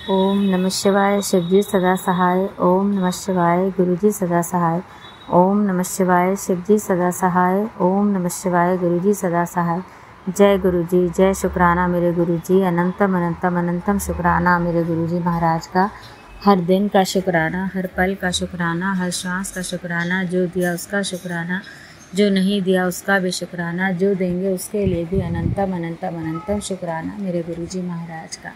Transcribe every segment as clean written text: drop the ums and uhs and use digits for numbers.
ओम नमः शिवाय। शिवजी सदा सहाय। ओम नमः शिवाय। गुरुजी सदा सहाय। ओम नमः शिवाय। शिवजी सदा सहाय। ओम नमः शिवाय। गुरुजी सदा सहाय। जय गुरुजी, जय शुक्राना मेरे गुरुजी। अनंतम अनंतम अनंतम शुक्राना मेरे गुरुजी महाराज का। हर दिन का शुक्राना, हर पल का शुक्राना, हर श्वास का शुक्राना। जो दिया उसका शुक्राना, जो नहीं दिया उसका भी शुक्राना, जो देंगे उसके लिए भी अनंतम अनंतम अनंतम शुक्राना मेरे गुरुजी महाराज का।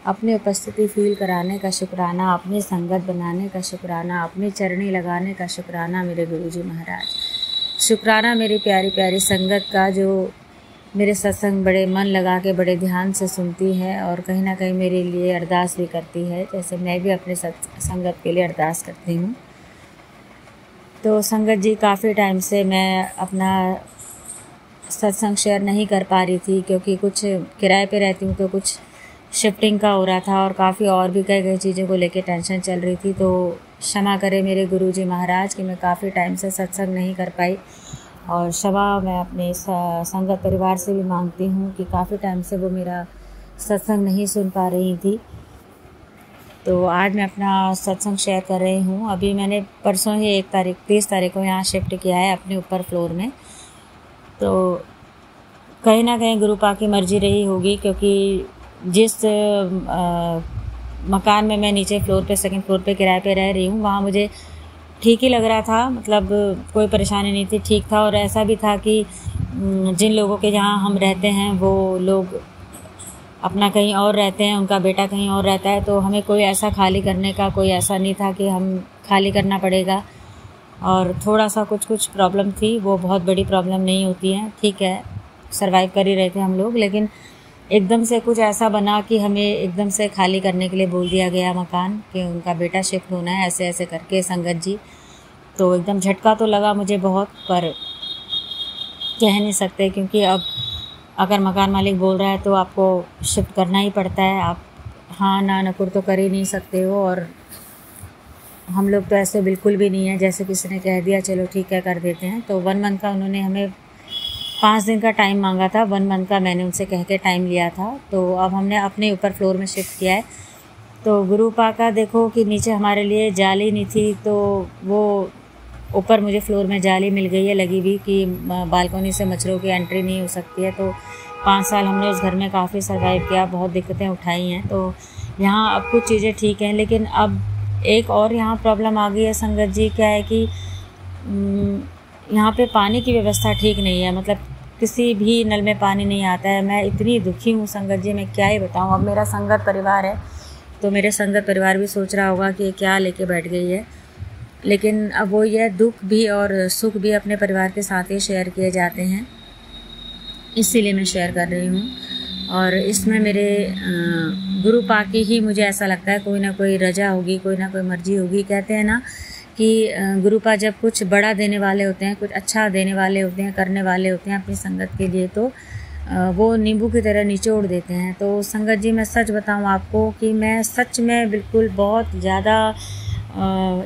अपनी उपस्थिति फील कराने का शुक्राना, अपनी संगत बनाने का शुक्राना, अपनी चरणी लगाने का शुक्राना मेरे गुरुजी महाराज। शुक्राना मेरी प्यारी प्यारी संगत का, जो मेरे सत्संग बड़े मन लगा के बड़े ध्यान से सुनती है और कहीं ना कहीं मेरे लिए अरदास भी करती है, जैसे मैं भी अपने संगत के लिए अरदास करती हूँ। तो संगत जी, काफ़ी टाइम से मैं अपना सत्संग शेयर नहीं कर पा रही थी, क्योंकि कुछ किराए पे रहती हूँ तो कुछ शिफ्टिंग का हो रहा था और काफ़ी और भी कई चीज़ों को लेके टेंशन चल रही थी। तो क्षमा करें मेरे गुरुजी महाराज कि मैं काफ़ी टाइम से सत्संग नहीं कर पाई। और क्षमा मैं अपने संगत परिवार से भी मांगती हूँ कि काफ़ी टाइम से वो मेरा सत्संग नहीं सुन पा रही थी। तो आज मैं अपना सत्संग शेयर कर रही हूँ। अभी मैंने परसों ही 30 तारीख को यहाँ शिफ्ट किया है अपने ऊपर फ्लोर में। तो कहीं ना कहीं गुरु पा की मर्जी रही होगी, क्योंकि जिस मकान में मैं नीचे फ्लोर पे सेकंड फ्लोर पे किराए पे रह रही हूँ, वहाँ मुझे ठीक ही लग रहा था, मतलब कोई परेशानी नहीं थी, ठीक था। और ऐसा भी था कि जिन लोगों के जहाँ हम रहते हैं वो लोग अपना कहीं और रहते हैं, उनका बेटा कहीं और रहता है, तो हमें कोई ऐसा खाली करने का कोई ऐसा नहीं था कि हम खाली करना पड़ेगा। और थोड़ा सा कुछ प्रॉब्लम थी, वो बहुत बड़ी प्रॉब्लम नहीं होती है, ठीक है, सर्वाइव कर ही रहे थे हम लोग। लेकिन एकदम से कुछ ऐसा बना कि हमें एकदम से खाली करने के लिए बोल दिया गया मकान, कि उनका बेटा शिफ्ट होना है, ऐसे ऐसे करके संगत जी। तो एकदम झटका तो लगा मुझे बहुत, पर कह नहीं सकते, क्योंकि अब अगर मकान मालिक बोल रहा है तो आपको शिफ्ट करना ही पड़ता है। आप हाँ ना नकुर तो कर ही नहीं सकते हो। और हम लोग तो ऐसे बिल्कुल भी नहीं है, जैसे किसी ने कह दिया चलो ठीक है कर देते हैं। तो 1 मंथ का उन्होंने हमें 5 दिन का टाइम मांगा था। 1 मंथ का मैंने उनसे कह के टाइम लिया था। तो अब हमने अपने ऊपर फ्लोर में शिफ्ट किया है। तो गुरु पा का देखो कि नीचे हमारे लिए जाली नहीं थी, तो वो ऊपर मुझे फ्लोर में जाली मिल गई है लगी हुई, कि बालकनी से मच्छरों की एंट्री नहीं हो सकती है। तो 5 साल हमने उस घर में काफ़ी सर्वाइव किया, बहुत दिक्कतें उठाई हैं। तो यहाँ अब कुछ चीज़ें ठीक हैं, लेकिन अब एक और यहाँ प्रॉब्लम आ गई है संगत जी। क्या है कि यहाँ पे पानी की व्यवस्था ठीक नहीं है, मतलब किसी भी नल में पानी नहीं आता है। मैं इतनी दुखी हूँ संगत जी, मैं क्या ही बताऊँ। अब मेरा संगत परिवार है, तो मेरे संगत परिवार भी सोच रहा होगा कि ये क्या लेके बैठ गई है। लेकिन अब वो ये दुख भी और सुख भी अपने परिवार के साथ ही शेयर किए जाते हैं, इसीलिए मैं शेयर कर रही हूँ। और इसमें मेरे गुरु पा की ही मुझे ऐसा लगता है कोई ना कोई रजा होगी, कोई ना कोई मर्जी होगी। कहते हैं ना कि गुरु पा जब कुछ बड़ा देने वाले होते हैं, कुछ अच्छा देने वाले होते हैं, करने वाले होते हैं अपनी संगत के लिए, तो वो नींबू की तरह निचोड़ देते हैं। तो संगत जी, मैं सच बताऊं आपको कि मैं सच में बिल्कुल बहुत ज़्यादा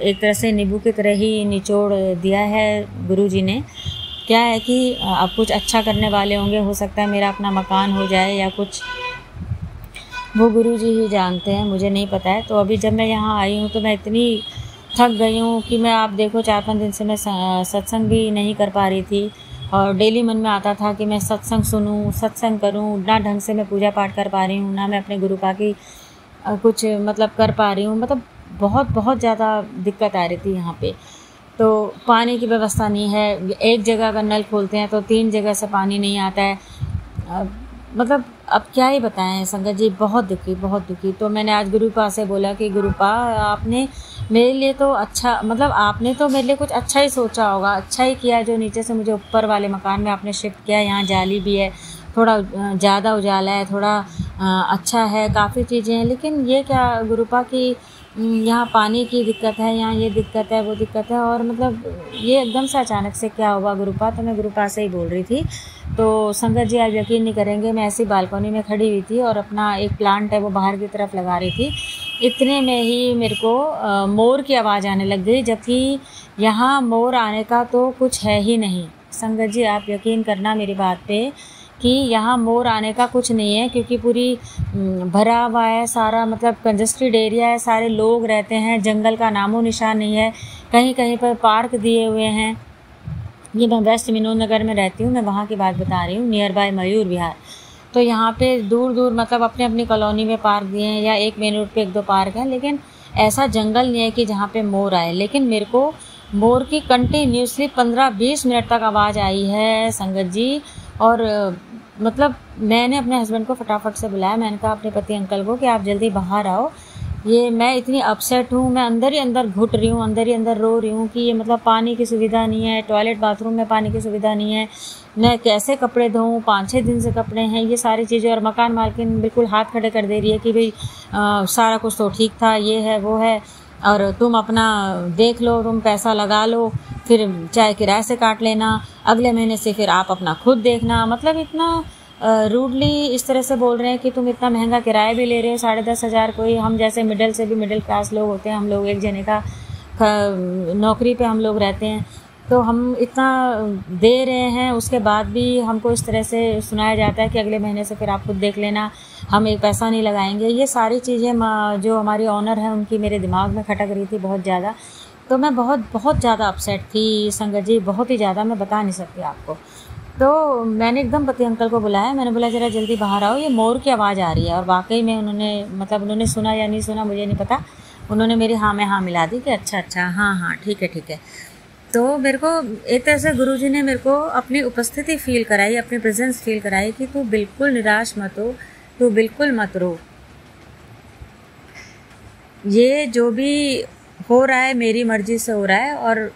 एक तरह से नींबू की तरह ही निचोड़ दिया है गुरु जी ने। क्या है कि आप कुछ अच्छा करने वाले होंगे, हो सकता है मेरा अपना मकान हो जाए या कुछ, वो गुरु जी ही जानते हैं, मुझे नहीं पता है। तो अभी जब मैं यहाँ आई हूँ तो मैं इतनी थक गई हूँ कि मैं, आप देखो 4-5 दिन से मैं सत्संग भी नहीं कर पा रही थी। और डेली मन में आता था कि मैं सत्संग सुनूं, सत्संग करूं। ना ढंग से मैं पूजा पाठ कर पा रही हूँ, ना मैं अपने गुरु पा की कुछ मतलब कर पा रही हूँ। मतलब बहुत ज़्यादा दिक्कत आ रही थी यहाँ पे। तो पानी की व्यवस्था नहीं है, एक जगह अगर नल खोलते हैं तो 3 जगह से पानी नहीं आता है। मतलब अब क्या ही बताएं संगत जी, बहुत दुखी। तो मैंने आज गुरु पा से बोला कि गुरु पा, आपने मेरे लिए तो अच्छा, मतलब आपने तो मेरे लिए कुछ अच्छा ही सोचा होगा, अच्छा ही किया जो नीचे से मुझे ऊपर वाले मकान में आपने शिफ्ट किया। यहाँ जाली भी है, थोड़ा ज़्यादा उजाला है, थोड़ा अच्छा है, काफ़ी चीज़ें हैं। लेकिन ये क्या गुरु पा की यहाँ पानी की दिक्कत है, यहाँ ये दिक्कत है, वो दिक्कत है। और मतलब ये एकदम से अचानक से क्या हुआ गुरु पा, तो मैं गुरु पा से ही बोल रही थी। तो संगत जी, आप यकीन नहीं करेंगे, मैं ऐसी बालकनी में खड़ी हुई थी और अपना एक प्लांट है वो बाहर की तरफ लगा रही थी। इतने में ही मेरे को मोर की आवाज़ आने लग गई, जबकि यहाँ मोर आने का तो कुछ है ही नहीं। संगत जी, आप यकीन करना मेरी बात पे कि यहाँ मोर आने का कुछ नहीं है, क्योंकि पूरी भरा हुआ है सारा, मतलब कंजस्टेड एरिया है, सारे लोग रहते हैं, जंगल का नामो निशान नहीं है, कहीं कहीं पर पार्क दिए हुए हैं। ये मैं वेस्ट विनोद नगर में रहती हूँ, मैं वहाँ की बात बता रही हूँ, नियर बाय मयूर विहार। तो यहाँ पे दूर दूर मतलब अपने अपनी कॉलोनी में पार्क दिए हैं, या एक मेन रोड पे 1-2 पार्क हैं, लेकिन ऐसा जंगल नहीं है कि जहाँ पे मोर आए। लेकिन मेरे को मोर की कंटिन्यूसली 15-20 मिनट तक आवाज़ आई है संगत जी। और मतलब मैंने अपने हस्बैंड को फटाफट से बुलाया, मैंने कहा अपने पति अंकल को कि आप जल्दी बाहर आओ, ये मैं इतनी अपसेट हूँ, मैं अंदर ही अंदर घुट रही हूँ, अंदर ही अंदर रो रही हूँ कि ये मतलब पानी की सुविधा नहीं है, टॉयलेट बाथरूम में पानी की सुविधा नहीं है, मैं कैसे कपड़े धोऊँ, 5-6 दिन से कपड़े हैं, ये सारी चीज़ें। और मकान मालकिन बिल्कुल हाथ खड़े कर दे रही है कि भाई सारा कुछ तो ठीक था, ये है वो है, और तुम अपना देख लो, तुम पैसा लगा लो, फिर चाहे किराए से काट लेना, अगले महीने से फिर आप अपना खुद देखना। मतलब इतना रूडली इस तरह से बोल रहे हैं कि तुम इतना महंगा किराया भी ले रहे हो, 10,500। कोई हम जैसे मिडिल से भी मिडिल क्लास लोग होते हैं, हम लोग एक जने का नौकरी पे हम लोग रहते हैं, तो हम इतना दे रहे हैं, उसके बाद भी हमको इस तरह से सुनाया जाता है कि अगले महीने से फिर आप खुद देख लेना, हम एक पैसा नहीं लगाएंगे। ये सारी चीज़ें जो हमारी ऑनर है उनकी मेरे दिमाग में खटक रही थी बहुत ज़्यादा। तो मैं बहुत ज़्यादा अपसेट थी संगत जी, बहुत ही ज़्यादा, मैं बता नहीं सकती आपको। तो मैंने एकदम पति अंकल को बुलाया, मैंने बोला ज़रा जल्दी बाहर आओ, ये मोर की आवाज़ आ रही है। और वाकई में उन्होंने सुना या नहीं सुना मुझे नहीं पता, उन्होंने मेरी हाँ में हाँ मिला दी कि अच्छा हाँ ठीक है। तो मेरे को एक तरह से गुरुजी ने मेरे को अपनी उपस्थिति फील कराई, अपनी प्रेजेंस फील कराई कि तू बिल्कुल निराश मत हो, तू बिल्कुल मत रो, ये जो भी हो रहा है मेरी मर्जी से हो रहा है और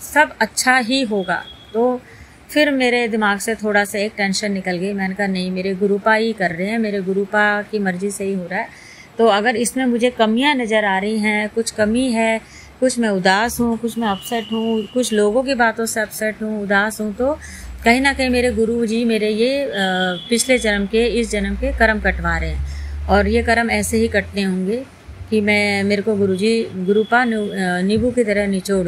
सब अच्छा ही होगा। तो फिर मेरे दिमाग से थोड़ा सा एक टेंशन निकल गई। मैंने कहा नहीं, मेरे गुरुपा ही कर रहे हैं, मेरे गुरुपा की मर्जी से ही हो रहा है। तो अगर इसमें मुझे कमियां नज़र आ रही हैं, कुछ कमी है, कुछ मैं उदास हूँ, कुछ मैं अपसेट हूँ, कुछ लोगों की बातों से अपसेट हूँ, उदास हूँ, तो कहीं ना कहीं मेरे गुरु जी मेरे ये पिछले जन्म के इस जन्म के कर्म कटवा रहे हैं। और ये कर्म ऐसे ही कटने होंगे कि मेरे को गुरुपा नींबू की तरह निचोड़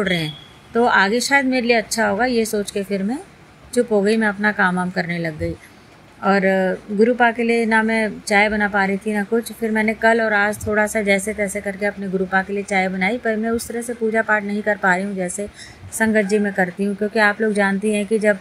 रहे हैं। तो आगे शायद मेरे लिए अच्छा होगा, ये सोच के फिर मैं चुप हो गई, मैं अपना काम करने लग गई। और गुरुपा के लिए ना मैं चाय बना पा रही थी ना कुछ। फिर मैंने कल और आज थोड़ा सा जैसे तैसे करके अपने गुरुपा के लिए चाय बनाई, पर मैं उस तरह से पूजा पाठ नहीं कर पा रही हूँ जैसे संगत जी में करती हूँ, क्योंकि आप लोग जानती हैं कि जब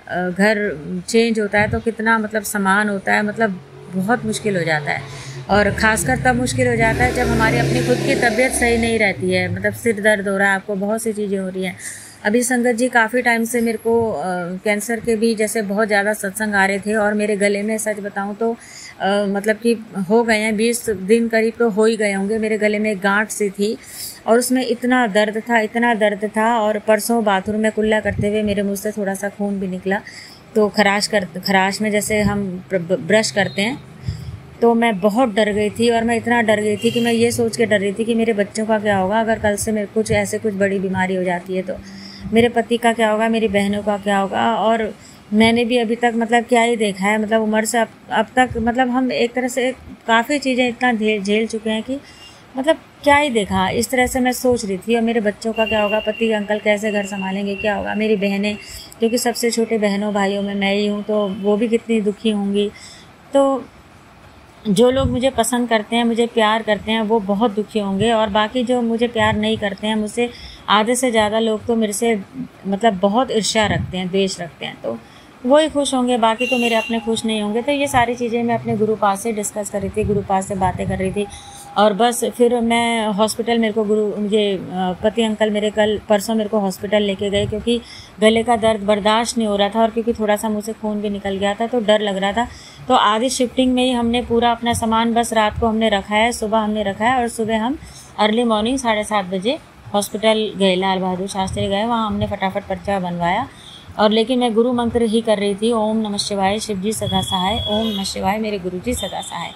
घर चेंज होता है तो कितना मतलब सामान होता है, मतलब बहुत मुश्किल हो जाता है। और ख़ासकर तब मुश्किल हो जाता है जब हमारी अपनी खुद की तबीयत सही नहीं रहती है, मतलब सिर दर्द हो रहा है, आपको बहुत सी चीज़ें हो रही हैं। अभी संगत जी काफ़ी टाइम से मेरे को कैंसर के भी जैसे बहुत ज़्यादा सत्संग आ रहे थे, और मेरे गले में सच बताऊं तो मतलब कि हो गए हैं 20 दिन करीब तो हो ही गए होंगे। मेरे गले में एक गांठ सी थी और उसमें इतना दर्द था। और परसों बाथरूम में कुल्ला करते हुए मेरे मुँह से थोड़ा सा खून भी निकला। तो खराश में जैसे हम ब्रश करते हैं, तो मैं बहुत डर गई थी। और मैं इतना डर गई थी कि मैं ये सोच के डर रही थी कि मेरे बच्चों का क्या होगा अगर कल से मेरे कुछ बड़ी बीमारी हो जाती है, तो मेरे पति का क्या होगा, मेरी बहनों का क्या होगा। और मैंने भी अभी तक मतलब क्या ही देखा है, मतलब उम्र से अब तक मतलब हम एक तरह से काफ़ी चीज़ें इतना झेल चुके हैं कि मतलब क्या ही देखा, इस तरह से मैं सोच रही थी। और मेरे बच्चों का क्या होगा, पति अंकल कैसे घर संभालेंगे, क्या होगा, मेरी बहनें, क्योंकि सबसे छोटे बहनों भाइयों में मैं ही हूँ, तो वो भी कितनी दुखी होंगी। तो जो लोग मुझे पसंद करते हैं, मुझे प्यार करते हैं, वो बहुत दुखी होंगे। और बाकी जो मुझे प्यार नहीं करते हैं, मुझसे आधे से ज़्यादा लोग तो मेरे से मतलब बहुत ईर्ष्या रखते हैं, द्वेष रखते हैं, तो वो ही खुश होंगे, बाकी तो मेरे अपने खुश नहीं होंगे। तो ये सारी चीज़ें मैं अपने गुरु पास से डिस्कस कर रही थी, गुरु पास से बातें कर रही थी। और बस फिर मैं हॉस्पिटल, मुझे पति अंकल मेरे परसों मेरे को हॉस्पिटल लेके गए, क्योंकि गले का दर्द बर्दाश्त नहीं हो रहा था और क्योंकि थोड़ा सा मुँह से खून भी निकल गया था, तो डर लग रहा था। तो आधी शिफ्टिंग में ही हमने पूरा अपना सामान बस रात को हमने रखा है, सुबह हमने रखा है, और सुबह हम अर्ली मॉर्निंग 7:30 बजे हॉस्पिटल गए, लाल बहादुर शास्त्री गए, वहाँ हमने फटाफट पर्चा बनवाया। और लेकिन मैं गुरु मंत्र ही कर रही थी, ओम नमः शिवाय, शिव जी सदा सहाय, ओम नमः शिवाय, मेरे गुरु जी सदा सहाय।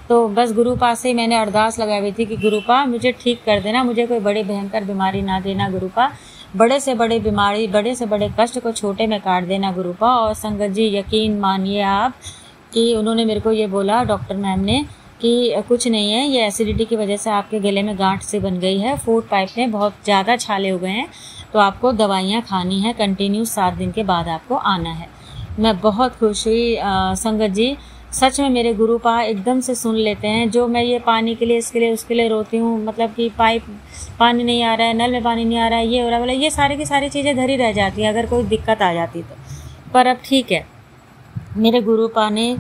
तो बस गुरु पास से मैंने अरदास लगाई हुई थी कि गुरुपा मुझे ठीक कर देना, मुझे कोई बड़ी भयंकर बीमारी ना देना गुरुपा, बड़े से बड़े बीमारी, बड़े से बड़े कष्ट को छोटे में काट देना गुरुपा। और संगत जी यकीन मानिए आप कि उन्होंने मेरे को ये बोला, डॉक्टर मैम ने, कि कुछ नहीं है, ये एसिडिटी की वजह से आपके गले में गांठ से बन गई है, फूड पाइप में बहुत ज़्यादा छाले हो गए हैं, तो आपको दवाइयाँ खानी है कंटिन्यू, 7 दिन के बाद आपको आना है। मैं बहुत खुश हुई संगत जी। सच में मेरे गुरु पा एकदम से सुन लेते हैं। जो मैं ये पानी के लिए, इसके लिए, उसके लिए रोती हूँ, मतलब कि पानी नहीं आ रहा है, नल में पानी नहीं आ रहा है, ये हो रहा है, बोला ये सारी की सारी चीज़ें धरी रह जाती हैं अगर कोई दिक्कत आ जाती तो। पर अब ठीक है, मेरे गुरु पा ने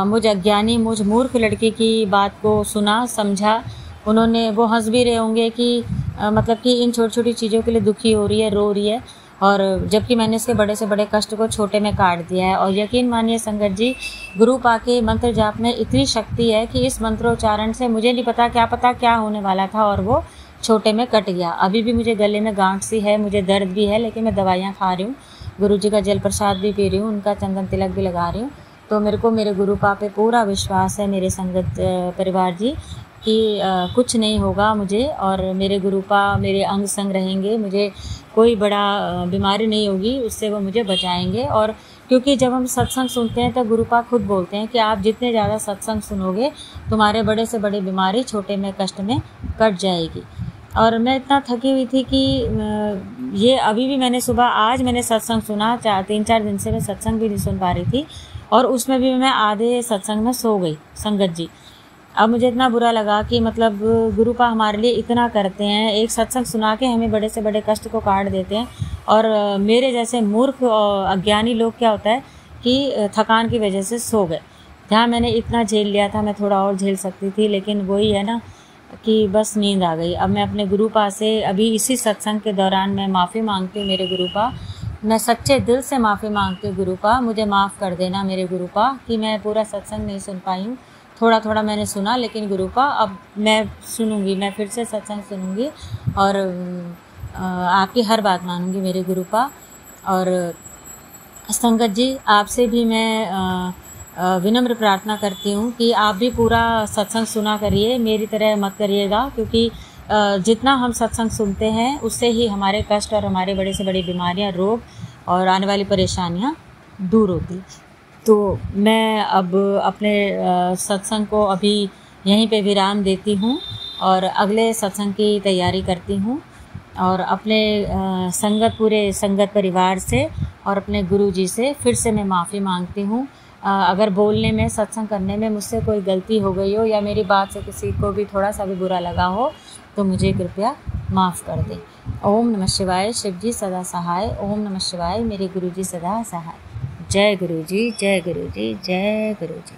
मुझ अज्ञानी, मुझ मूर्ख लड़की की बात को सुना, समझा। उन्होंने, वो हंस भी रहे होंगे कि मतलब कि इन छोटी छोटी चीज़ों के लिए दुखी हो रही है, रो रही है, और जबकि मैंने इसके बड़े से बड़े कष्ट को छोटे में काट दिया है। और यकीन मानिए संगत जी, गुरु पा के मंत्र जाप में इतनी शक्ति है कि इस मंत्रोच्चारण से मुझे नहीं पता क्या होने वाला था और वो छोटे में कट गया। अभी भी मुझे गले में गांठ सी है, मुझे दर्द भी है, लेकिन मैं दवाइयाँ खा रही हूँ, गुरु जी का जल प्रसाद भी पी रही हूँ, उनका चंदन तिलक भी लगा रही हूँ। तो मेरे को मेरे गुरु पा पे पूरा विश्वास है मेरे संगत परिवार जी कि कुछ नहीं होगा मुझे, और मेरे गुरु पा मेरे अंग संग रहेंगे, मुझे कोई बड़ा बीमारी नहीं होगी, उससे वो मुझे बचाएंगे। और क्योंकि जब हम सत्संग सुनते हैं तो गुरु पा खुद बोलते हैं कि आप जितने ज़्यादा सत्संग सुनोगे, तुम्हारे बड़े से बड़ी बीमारी छोटे में कष्ट में कट जाएगी। और मैं इतना थकी हुई थी कि ये अभी भी मैंने सुबह, आज मैंने सत्संग सुना, 3-4 दिन से मैं सत्संग भी नहीं सुन पा रही थी, और उसमें भी मैं आधे सत्संग में सो गई संगत जी। अब मुझे इतना बुरा लगा कि मतलब गुरु पा हमारे लिए इतना करते हैं, एक सत्संग सुना के हमें बड़े से बड़े कष्ट को काट देते हैं। और मेरे जैसे मूर्ख और अज्ञानी लोग क्या होता है कि थकान की वजह से सो गए। जहाँ मैंने इतना झेल लिया था, मैं थोड़ा और झेल सकती थी, लेकिन वही है ना कि बस नींद आ गई। अब मैं अपने गुरु पा से अभी इसी सत्संग के दौरान मैं माफ़ी मांगती हूँ मेरे गुरु पा, मैं सच्चे दिल से माफ़ी मांगती हूँ गुरु पा, मुझे माफ़ कर देना मेरे गुरु पा कि मैं पूरा सत्संग नहीं सुन पाई हूँ, थोड़ा थोड़ा मैंने सुना। लेकिन गुरु पा अब मैं सुनूंगी, मैं फिर से सत्संग सुनूंगी और आपकी हर बात मानूंगी मेरे गुरु पा। और संगत जी, आपसे भी मैं विनम्र प्रार्थना करती हूँ कि आप भी पूरा सत्संग सुना करिए, मेरी तरह मत करिएगा, क्योंकि जितना हम सत्संग सुनते हैं उससे ही हमारे कष्ट और हमारे बड़े से बड़ी बीमारियाँ, रोग और आने वाली परेशानियाँ दूर होती। तो मैं अब अपने सत्संग को अभी यहीं पे विराम देती हूँ और अगले सत्संग की तैयारी करती हूँ, और अपने पूरे संगत परिवार से और अपने गुरु जी से फिर से मैं माफ़ी मांगती हूँ। अगर बोलने में, सत्संग करने में मुझसे कोई गलती हो गई हो या मेरी बात से किसी को भी थोड़ा सा भी बुरा लगा हो तो मुझे कृपया माफ़ कर दें। ओम नमः शिवाय। शिव जी सदा सहाय। ओम नमः शिवाय। मेरे गुरु जी सदा सहाय। जय गुरु जी, जय गुरु जी, जय गुरु जी।